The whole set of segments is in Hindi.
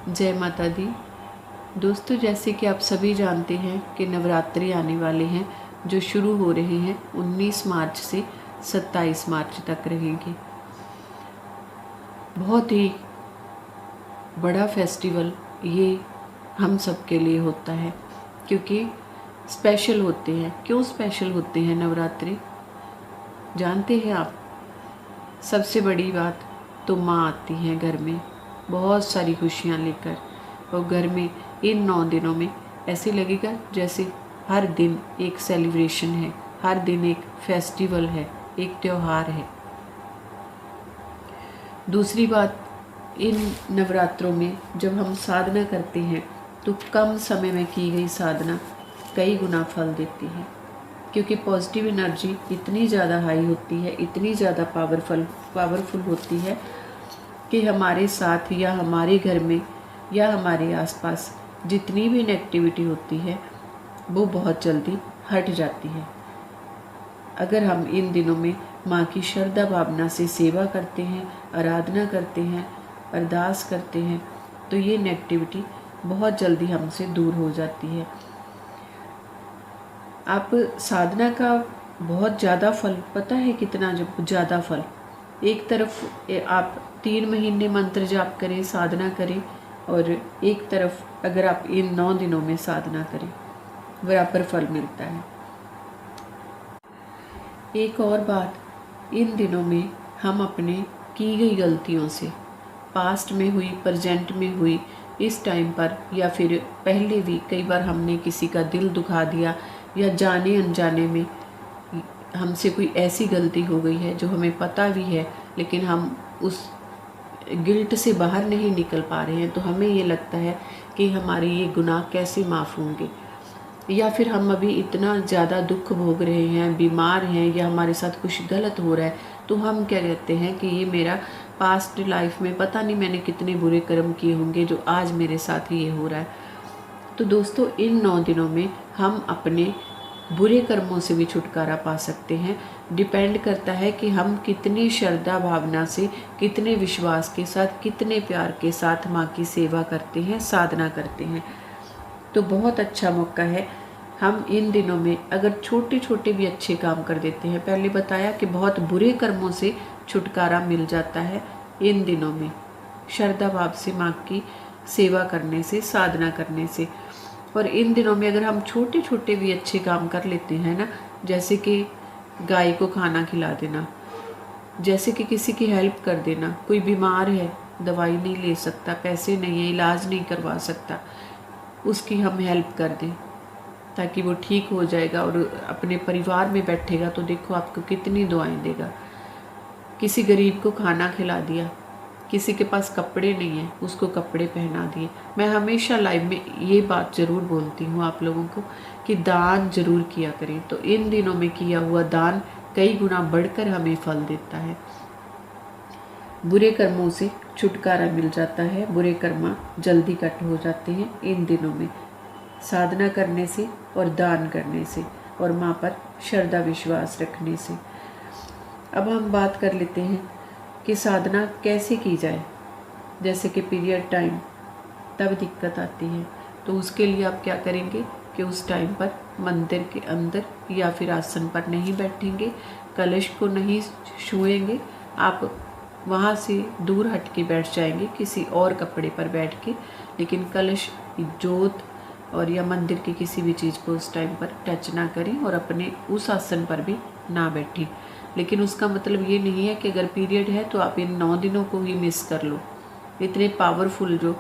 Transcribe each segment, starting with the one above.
जय माता दी। दोस्तों, जैसे कि आप सभी जानते हैं कि नवरात्रि आने वाले हैं जो शुरू हो रहे हैं 19 मार्च से 27 मार्च तक रहेंगे। बहुत ही बड़ा फेस्टिवल ये हम सब के लिए होता है, क्योंकि स्पेशल होते हैं। क्यों स्पेशल होते हैं नवरात्रि, जानते हैं आप? सबसे बड़ी बात तो माँ आती हैं घर में बहुत सारी खुशियाँ लेकर, और घर में इन 9 दिनों में ऐसे लगेगा जैसे हर दिन एक सेलिब्रेशन है, हर दिन एक फेस्टिवल है, एक त्यौहार है। दूसरी बात, इन नवरात्रों में जब हम साधना करते हैं तो कम समय में की गई साधना कई गुना फल देती है, क्योंकि पॉजिटिव एनर्जी इतनी ज़्यादा हाई होती है, इतनी ज़्यादा पावरफुल होती है कि हमारे साथ या हमारे घर में या हमारे आसपास जितनी भी नेगेटिविटी होती है वो बहुत जल्दी हट जाती है। अगर हम इन दिनों में माँ की श्रद्धा भावना से सेवा करते हैं, आराधना करते हैं, अरदास करते हैं, तो ये नेगेटिविटी बहुत जल्दी हमसे दूर हो जाती है। आप साधना का बहुत ज़्यादा फल पता है कितना ज़्यादा फल? एक तरफ आप 3 महीने मंत्र जाप करें, साधना करें, और एक तरफ अगर आप इन 9 दिनों में साधना करें, बराबर फल मिलता है। एक और बात, इन दिनों में हम अपने की गई गलतियों से, पास्ट में हुई, प्रेजेंट में हुई, इस टाइम पर या फिर पहले भी कई बार हमने किसी का दिल दुखा दिया, या जाने अनजाने में हमसे कोई ऐसी गलती हो गई है जो हमें पता भी है, लेकिन हम उस गिल्ट से बाहर नहीं निकल पा रहे हैं, तो हमें ये लगता है कि हमारे ये गुनाह कैसे माफ़ होंगे। या फिर हम अभी इतना ज़्यादा दुख भोग रहे हैं, बीमार हैं, या हमारे साथ कुछ गलत हो रहा है, तो हम क्या कहते हैं कि ये मेरा पास्ट लाइफ में पता नहीं मैंने कितने बुरे कर्म किए होंगे जो आज मेरे साथ ये हो रहा है। तो दोस्तों, इन 9 दिनों में हम अपने बुरे कर्मों से भी छुटकारा पा सकते हैं। डिपेंड करता है कि हम कितनी श्रद्धा भावना से, कितने विश्वास के साथ, कितने प्यार के साथ माँ की सेवा करते हैं, साधना करते हैं। तो बहुत अच्छा मौका है। हम इन दिनों में अगर छोटे छोटे भी अच्छे काम कर देते हैं, पहले बताया कि बहुत बुरे कर्मों से छुटकारा मिल जाता है इन दिनों में, श्रद्धा भाव से माँ की सेवा करने से, साधना करने से। और इन दिनों में अगर हम छोटे छोटे भी अच्छे काम कर लेते हैं ना, जैसे कि गाय को खाना खिला देना, जैसे कि किसी की हेल्प कर देना, कोई बीमार है, दवाई नहीं ले सकता, पैसे नहीं है, इलाज नहीं करवा सकता, उसकी हम हेल्प कर दें ताकि वो ठीक हो जाएगा और अपने परिवार में बैठेगा, तो देखो आपको कितनी दुआएं देगा। किसी गरीब को खाना खिला दिया, किसी के पास कपड़े नहीं है, उसको कपड़े पहना दिए। मैं हमेशा लाइव में ये बात ज़रूर बोलती हूँ आप लोगों को कि दान जरूर किया करें, तो इन दिनों में किया हुआ दान कई गुना बढ़कर हमें फल देता है। बुरे कर्मों से छुटकारा मिल जाता है, बुरे कर्म जल्दी कट हो जाते हैं इन दिनों में, साधना करने से और दान करने से और माँ पर श्रद्धा विश्वास रखने से। अब हम बात कर लेते हैं कि साधना कैसे की जाए। जैसे कि पीरियड टाइम, तब दिक्कत आती है, तो उसके लिए आप क्या करेंगे कि उस टाइम पर मंदिर के अंदर या फिर आसन पर नहीं बैठेंगे, कलश को नहीं छुएंगे, आप वहाँ से दूर हट के बैठ जाएंगे किसी और कपड़े पर बैठ के, लेकिन कलश, जोत और या मंदिर की किसी भी चीज़ को उस टाइम पर टच ना करें और अपने उस आसन पर भी ना बैठें। लेकिन उसका मतलब ये नहीं है कि अगर पीरियड है तो आप इन 9 दिनों को ही मिस कर लो। इतने पावरफुल जो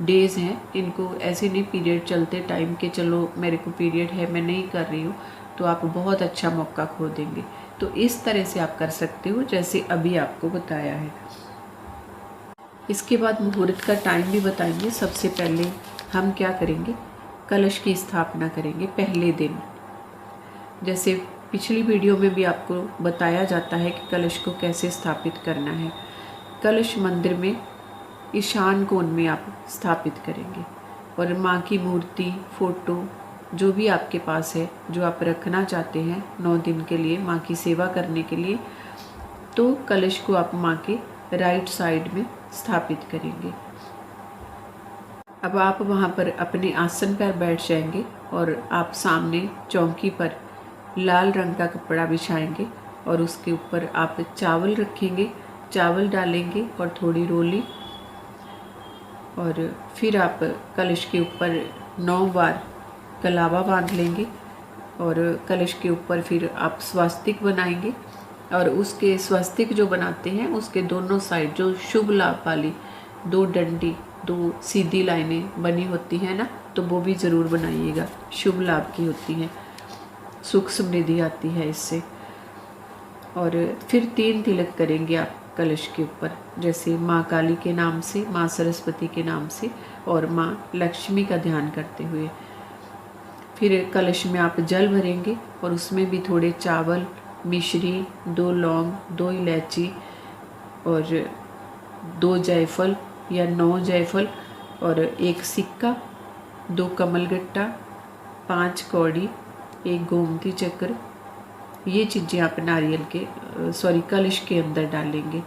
डेज़ हैं, इनको ऐसे नहीं पीरियड चलते टाइम के चलो मेरे को पीरियड है मैं नहीं कर रही हूँ, तो आप बहुत अच्छा मौका खो देंगे। तो इस तरह से आप कर सकते हो जैसे अभी आपको बताया है। इसके बाद मुहूर्त का टाइम भी बताएंगे। सबसे पहले हम क्या करेंगे, कलश की स्थापना करेंगे पहले दिन। जैसे पिछली वीडियो में भी आपको बताया जाता है कि कलश को कैसे स्थापित करना है। कलश मंदिर में ईशान कोण में आप स्थापित करेंगे, और माँ की मूर्ति, फोटो जो भी आपके पास है, जो आप रखना चाहते हैं 9 दिन के लिए माँ की सेवा करने के लिए, तो कलश को आप माँ के राइट साइड में स्थापित करेंगे। अब आप वहाँ पर अपने आसन पर बैठ जाएंगे और आप सामने चौकी पर लाल रंग का कपड़ा बिछाएंगे और उसके ऊपर आप चावल रखेंगे, चावल डालेंगे और थोड़ी रोली, और फिर आप कलश के ऊपर 9 बार कलावा बांध लेंगे और कलश के ऊपर फिर आप स्वास्तिक बनाएंगे। और उसके स्वास्तिक जो बनाते हैं उसके दोनों साइड जो शुभ लाभ वाली 2 डंडी, 2 सीधी लाइनें बनी होती हैं ना, तो वो भी ज़रूर बनाइएगा, शुभ लाभ की होती हैं, सुख समृद्धि आती है इससे। और फिर 3 तिलक करेंगे आप कलश के ऊपर, जैसे माँ काली के नाम से, माँ सरस्वती के नाम से और माँ लक्ष्मी का ध्यान करते हुए। फिर कलश में आप जल भरेंगे और उसमें भी थोड़े चावल, मिश्री, 2 लौंग, 2 इलायची और 2 जायफल या 9 जायफल और 1 सिक्का, 2 कमलगट्टा, 5 कौड़ी, 1 गोमती चक्र, ये चीज़ें आप कलश के अंदर डालेंगे।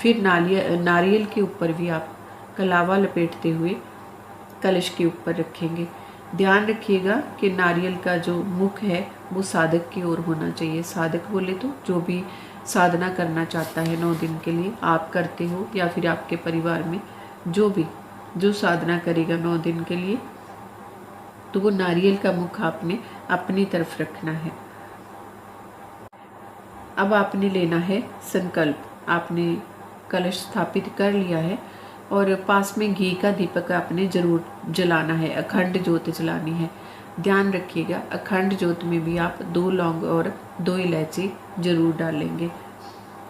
फिर नारियल के ऊपर भी आप कलावा लपेटते हुए कलश के ऊपर रखेंगे। ध्यान रखिएगा कि नारियल का जो मुख है वो साधक की ओर होना चाहिए। साधक बोले तो जो भी साधना करना चाहता है 9 दिन के लिए, आप करते हो या फिर आपके परिवार में जो साधना करेगा 9 दिन के लिए, तो वो नारियल का मुख आपने अपनी तरफ रखना है। अब आपने लेना है संकल्प। आपने कलश स्थापित कर लिया है और पास में घी का दीपक आपने जरूर जलाना है, अखंड ज्योत जलानी है। ध्यान रखिएगा अखंड ज्योत में भी आप 2 लौंग और 2 इलायची जरूर डालेंगे।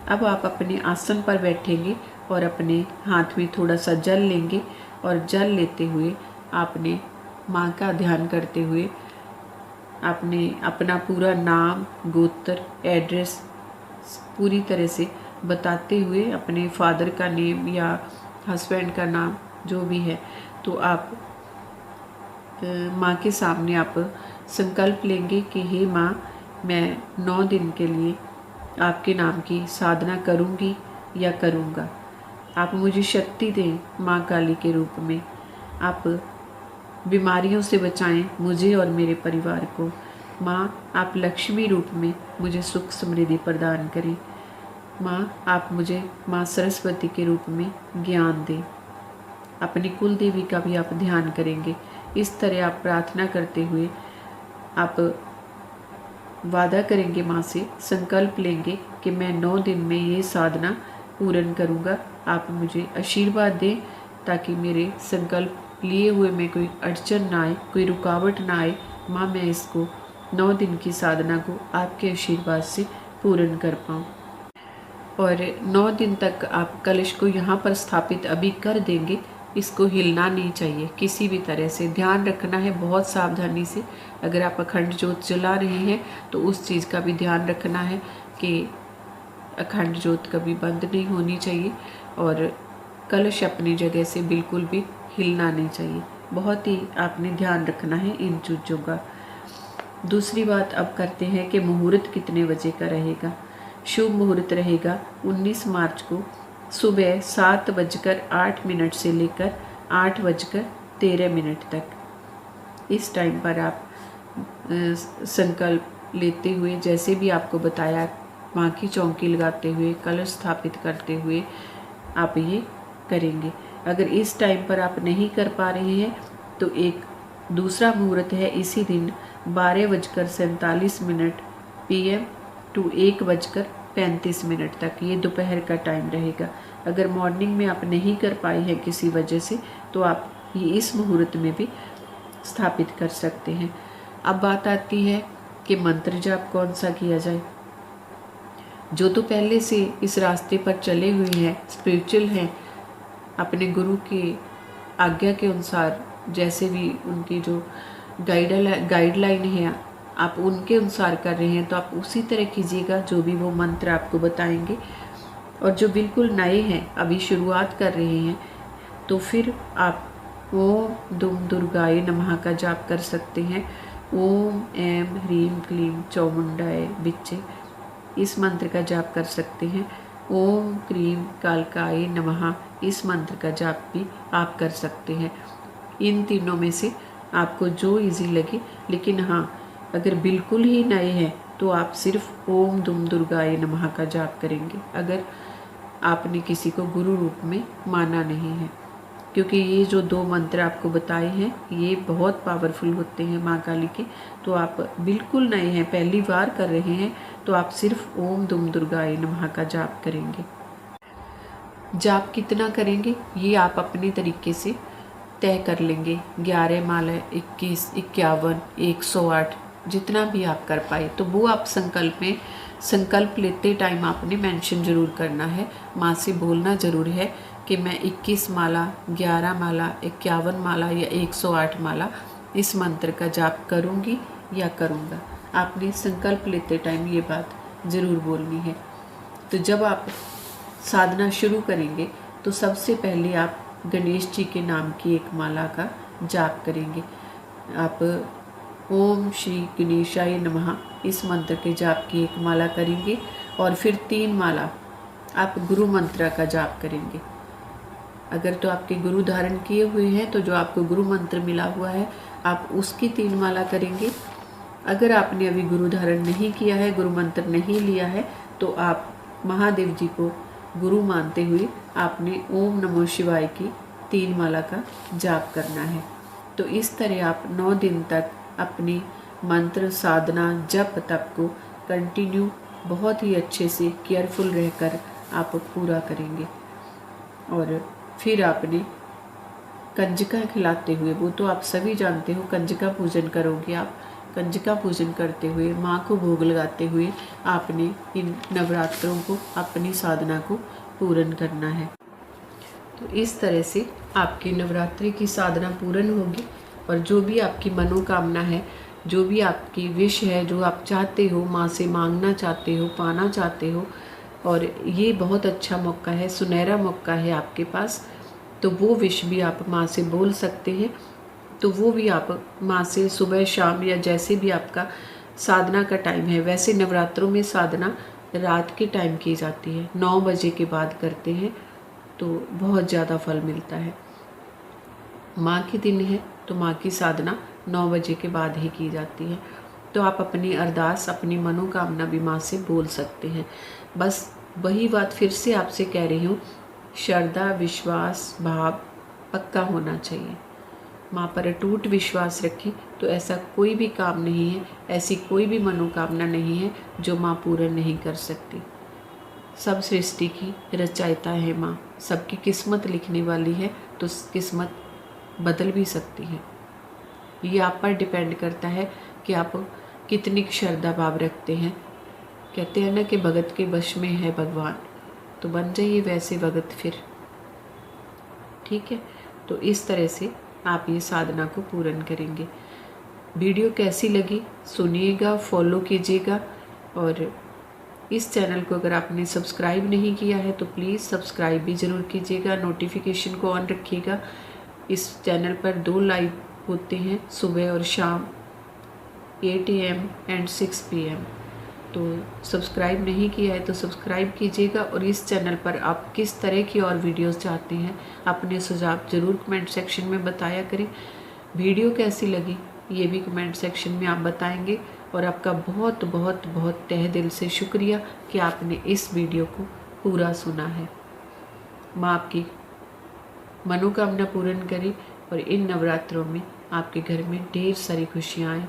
अब आप अपने आसन पर बैठेंगे और अपने हाथ में थोड़ा सा जल लेंगे और जल लेते हुए आपने माँ का ध्यान करते हुए आपने अपना पूरा नाम, गोत्र, एड्रेस पूरी तरह से बताते हुए अपने फादर का नेम या हस्बैंड का नाम जो भी है, तो आप माँ के सामने आप संकल्प लेंगे कि हे माँ, मैं 9 दिन के लिए आपके नाम की साधना करूँगी या करूँगा। आप मुझे शक्ति दें माँ काली के रूप में। आप बीमारियों से बचाएं मुझे और मेरे परिवार को। माँ, आप लक्ष्मी रूप में मुझे सुख समृद्धि प्रदान करें। माँ, आप मुझे माँ सरस्वती के रूप में ज्ञान दें। अपनी कुल देवी का भी आप ध्यान करेंगे। इस तरह आप प्रार्थना करते हुए आप वादा करेंगे माँ से, संकल्प लेंगे कि मैं 9 दिन में ये साधना पूर्ण करूँगा। आप मुझे आशीर्वाद दें ताकि मेरे संकल्प लिए हुए में कोई अड़चन ना आए, कोई रुकावट ना आए। माँ, मैं इसको 9 दिन की साधना को आपके आशीर्वाद से पूर्ण कर पाऊँ। और 9 दिन तक आप कलश को यहाँ पर स्थापित अभी कर देंगे। इसको हिलना नहीं चाहिए किसी भी तरह से। ध्यान रखना है बहुत सावधानी से। अगर आप अखंड ज्योत जला रहे हैं तो उस चीज़ का भी ध्यान रखना है कि अखंड ज्योत कभी बंद नहीं होनी चाहिए और कलश अपनी जगह से बिल्कुल भी हिलना नहीं चाहिए। बहुत ही आपने ध्यान रखना है इन चीज़ों का। दूसरी बात अब करते हैं कि मुहूर्त कितने बजे का रहेगा। शुभ मुहूर्त रहेगा 19 मार्च को सुबह 7:08 से लेकर 8:13 तक। इस टाइम पर आप संकल्प लेते हुए, जैसे भी आपको बताया, माँ की चौकी लगाते हुए, कलश स्थापित करते हुए आप ये करेंगे। अगर इस टाइम पर आप नहीं कर पा रहे हैं तो एक दूसरा मुहूर्त है इसी दिन 12:47 PM टू 1:35 तक। ये दोपहर का टाइम रहेगा। अगर मॉर्निंग में आप नहीं कर पाए हैं किसी वजह से तो आप ये इस मुहूर्त में भी स्थापित कर सकते हैं। अब बात आती है कि मंत्र जाप कौन सा किया जाए। जो तो पहले से इस रास्ते पर चले हुए हैं, स्पिरिचुअल हैं, अपने गुरु की आज्ञा के अनुसार जैसे भी उनकी जो गाइडलाइन है आप उनके अनुसार कर रहे हैं तो आप उसी तरह कीजिएगा जो भी वो मंत्र आपको बताएंगे। और जो बिल्कुल नए हैं, अभी शुरुआत कर रहे हैं, तो फिर आप ओम दुम दुर्गाय नमः का जाप कर सकते हैं। ओम ऐम ह्रीम क्लीम चौमुंडाय बिच्चे, इस मंत्र का जाप कर सकते हैं। ओम क्रीम कालकाय नमः, इस मंत्र का जाप भी आप कर सकते हैं। इन तीनों में से आपको जो इजी लगे। लेकिन हाँ, अगर बिल्कुल ही नए हैं तो आप सिर्फ ओम दुम दुर्गाय नमः का जाप करेंगे, अगर आपने किसी को गुरु रूप में माना नहीं है। क्योंकि ये जो 2 मंत्र आपको बताए हैं ये बहुत पावरफुल होते हैं माँ काली के। तो आप बिल्कुल नए हैं, पहली बार कर रहे हैं, तो आप सिर्फ ओम दुम दुर्गाय नमः का जाप करेंगे। जाप कितना करेंगे ये आप अपने तरीके से तय कर लेंगे। 11 माला, 21, 51, 108, जितना भी आप कर पाए। तो वो आप संकल्प लेते टाइम आपने मेंशन जरूर करना है, माँ से बोलना जरूर है कि मैं 21 माला, 11 माला, 51 माला या 108 माला इस मंत्र का जाप करूँगी या करूँगा। आपने संकल्प लेते टाइम ये बात ज़रूर बोलनी है। तो जब आप साधना शुरू करेंगे तो सबसे पहले आप गणेश जी के नाम की एक माला का जाप करेंगे। आप ओम श्री गणेशाय नमः इस मंत्र के जाप की एक माला करेंगे और फिर 3 माला आप गुरु मंत्र का जाप करेंगे। अगर तो आपके गुरु धारण किए हुए हैं तो जो आपको गुरु मंत्र मिला हुआ है आप उसकी 3 माला करेंगे। अगर आपने अभी गुरु धारण नहीं किया है, गुरु मंत्र नहीं लिया है, तो आप महादेव जी को गुरु मानते हुए आपने ओम नमो शिवाय की 3 माला का जाप करना है। तो इस तरह आप 9 दिन तक अपनी मंत्र साधना जप तप को कंटिन्यू बहुत ही अच्छे से केयरफुल रहकर आप पूरा करेंगे। और फिर आपने कंजका खिलाते हुए, वो तो आप सभी जानते हो, कंजका पूजन करोगे आप। कंजका पूजन करते हुए, माँ को भोग लगाते हुए आपने इन नवरात्रों को, अपनी साधना को पूर्ण करना है। तो इस तरह से आपकी नवरात्रि की साधना पूर्ण होगी और जो भी आपकी मनोकामना है, जो भी आपकी विश है, जो आप चाहते हो, माँ से मांगना चाहते हो, पाना चाहते हो, और ये बहुत अच्छा मौका है, सुनहरा मौका है आपके पास, तो वो विश भी आप माँ से बोल सकते हैं। तो वो भी आप माँ से सुबह शाम या जैसे भी आपका साधना का टाइम है, वैसे नवरात्रों में साधना रात के टाइम की जाती है, 9 बजे के बाद करते हैं तो बहुत ज़्यादा फल मिलता है। माँ के दिन है तो माँ की साधना 9 बजे के बाद ही की जाती है। तो आप अपनी अरदास, अपनी मनोकामना भी माँ से बोल सकते हैं। बस वही बात फिर से आपसे कह रही हूँ, श्रद्धा, विश्वास, भाव पक्का होना चाहिए। माँ पर अटूट विश्वास रखें तो ऐसा कोई भी काम नहीं है, ऐसी कोई भी मनोकामना नहीं है जो माँ पूर्ण नहीं कर सकती। सब सृष्टि की रचयिता है माँ, सबकी किस्मत लिखने वाली है, तो किस्मत बदल भी सकती है। ये आप पर डिपेंड करता है कि आप कितनी श्रद्धा भाव रखते हैं। कहते हैं ना कि भगत के वश में है भगवान, तो बन जाइए वैसे भगत फिर। ठीक है, तो इस तरह से आप ये साधना को पूर्ण करेंगे। वीडियो कैसी लगी सुनिएगा, फॉलो कीजिएगा, और इस चैनल को अगर आपने सब्सक्राइब नहीं किया है तो प्लीज़ सब्सक्राइब भी ज़रूर कीजिएगा, नोटिफिकेशन को ऑन रखिएगा। इस चैनल पर 2 लाइव होते हैं, सुबह और शाम 8 AM एंड 6 PM। तो सब्सक्राइब नहीं किया है तो सब्सक्राइब कीजिएगा। और इस चैनल पर आप किस तरह की और वीडियोस चाहते हैं अपने सुझाव ज़रूर कमेंट सेक्शन में बताया करें। वीडियो कैसी लगी ये भी कमेंट सेक्शन में आप बताएंगे। और आपका बहुत बहुत बहुत तहे दिल से शुक्रिया कि आपने इस वीडियो को पूरा सुना है। माँ आपकी मनोकामना पूर्ण करे और इन नवरात्रों में आपके घर में ढेर सारी खुशियाँ आएँ,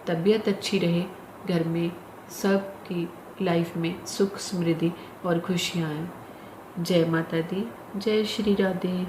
तबीयत अच्छी रहे, घर में सबकी लाइफ में सुख समृद्धि और खुशियाँ आएँ। जय माता दी, जय श्री राधे।